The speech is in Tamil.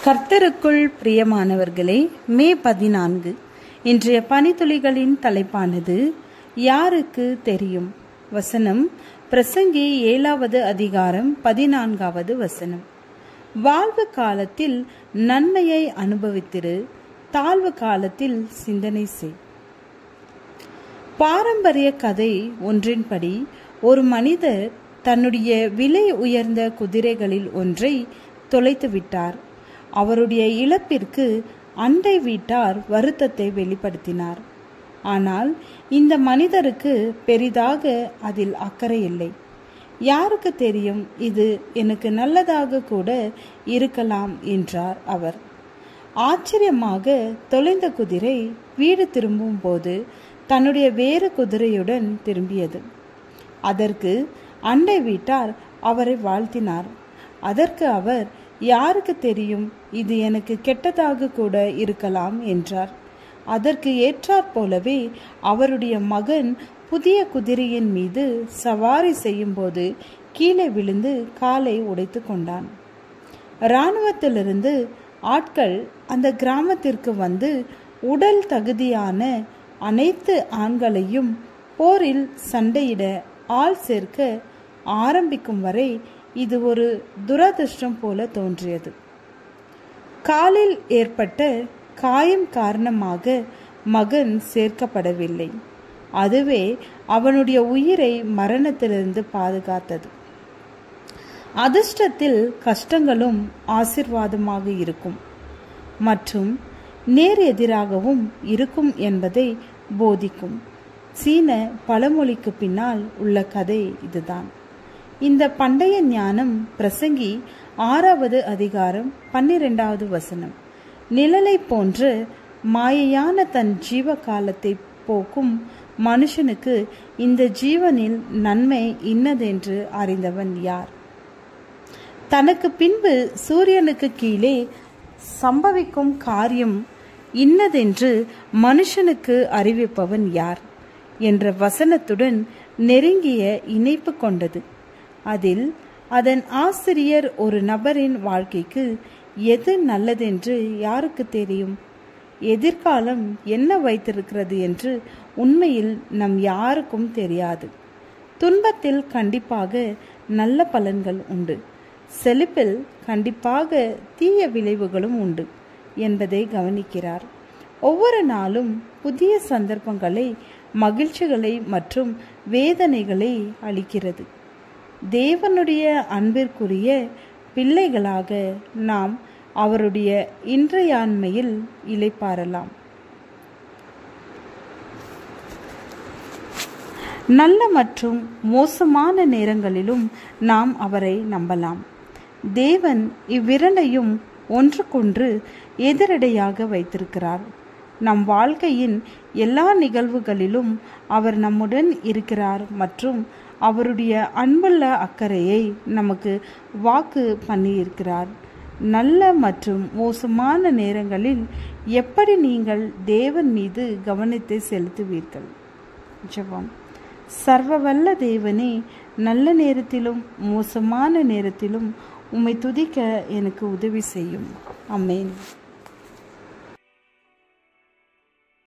கர்த்தருக்குள் பிரியமானவர்களே, மே 14 இன்றைய பனித்துளிகளின் தலைப்பானது யாருக்கு தெரியும். வசனம் பிரசங்கி 7வது அதிகாரம் 14வது வசனம். வாழ்வு காலத்தில் நன்மையை அனுபவித்திரு, தாழ்வு காலத்தில் சிந்தனை செய். பாரம்பரிய கதை ஒன்றின்படி ஒரு மனிதர் தன்னுடைய விலை உயர்ந்த குதிரைகளில் ஒன்றை தொலைத்து விட்டார். அவருடைய இழப்பிற்கு அண்டை வீட்டார் வருத்தத்தை வெளிப்படுத்தினார். ஆனால் இந்த மனிதருக்கு பெரிதாக அதில் அக்கறை இல்லை. யாருக்கு தெரியும், இது எனக்கு நல்லதாக கூட இருக்கலாம் என்றார் அவர். ஆச்சரியமாக தொலைந்த குதிரை வீடு திரும்பும் போது தன்னுடைய வேறு குதிரையுடன் திரும்பியது. அதற்கு அண்டை வீட்டார் அவரை வாழ்த்தினார். அதற்கு அவர், யாருக்கு தெரியும், இது எனக்கு கெட்டதாக கூட இருக்கலாம் என்றார். அதற்கு ஏற்றாற் போலவே அவருடைய மகன் புதிய குதிரையின் மீது சவாரி செய்யும் போது கீழே விழுந்து காலை உடைத்து கொண்டான். இராணுவத்திலிருந்து ஆட்கள் அந்த கிராமத்திற்கு வந்து உடல் தகுதியான அனைத்து ஆண்களையும் போரில் சண்டையிட ஆள் சேர்க்க ஆரம்பிக்கும் வரை இது ஒரு துரதிர்ஷ்டம் போல தோன்றியது. காலில் ஏற்பட்ட காயம் காரணமாக மகன் சேர்க்கப்படவில்லை. அதுவே அவனுடைய உயிரை மரணத்திலிருந்து பாதுகாத்தது. அதிர்ஷ்டத்தில் கஷ்டங்களும் ஆசீர்வாதமாக இருக்கும் மற்றும் நேர் எதிராகவும் இருக்கும் என்பதை போதிக்கும் சீன பழமொழிக்கு பின்னால் உள்ள கதை இதுதான். இந்த பண்டைய ஞானம் பிரசங்கி 6வது அதிகாரம் 12வது வசனம். நிழலை போன்ற மாயையான தன் ஜீவ காலத்தை போக்கும் மனுஷனுக்கு இந்த ஜீவனில் நன்மை இன்னதென்று அறிந்தவன் யார்? தனக்கு பின்பு சூரியனுக்கு கீழே சம்பவிக்கும் காரியம் இன்னதென்று மனுஷனுக்கு அறிவிப்பவன் யார் என்ற வசனத்துடன் நெருங்கிய இணைப்பு கொண்டது. அதில் அதன் ஆசிரியர் ஒரு நபரின் வாழ்க்கைக்கு எது நல்லதென்று யாருக்கு தெரியும்? எதிர்காலம் என்ன வைத்திருக்கிறது என்று உண்மையில் நம் யாருக்கும் தெரியாது. துன்பத்தில் கண்டிப்பாக நல்ல பலன்கள் உண்டு, செழிப்பில் கண்டிப்பாக தீய விளைவுகளும் உண்டு என்பதை கவனிக்கிறார். ஒவ்வொரு நாளும் புதிய சந்தர்ப்பங்களை, மகிழ்ச்சிகளை மற்றும் வேதனைகளை அளிக்கிறது. தேவனுடைய அன்பிற்குரிய பிள்ளைகளாக நாம் அவருடைய இன்றையாண்மையில் இளைப்பாறலாம். நல்ல மற்றும் மோசமான நேரங்களிலும் நாம் அவரை நம்பலாம். தேவன் இவ்விரண்டையும் ஒன்றுக்கொன்று எதிரடையாக வைத்திருக்கிறார். நம் வாழ்க்கையின் எல்லா நிகழ்வுகளிலும் அவர் நம்முடன் இருக்கிறார் மற்றும் அவருடைய அன்புள்ள அக்கறையை நமக்கு வாக்கு பண்ணியிருக்கிறார். நல்ல மற்றும் மோசமான நேரங்களில் எப்படி நீங்கள் தேவன் மீது கவனத்தை செலுத்துவீர்கள்? ஜெபம். சர்வவல்ல தேவனே, நல்ல நேரத்திலும் மோசமான நேரத்திலும் உம்மை துதிக்க எனக்கு உதவி செய்யும். ஆமென்.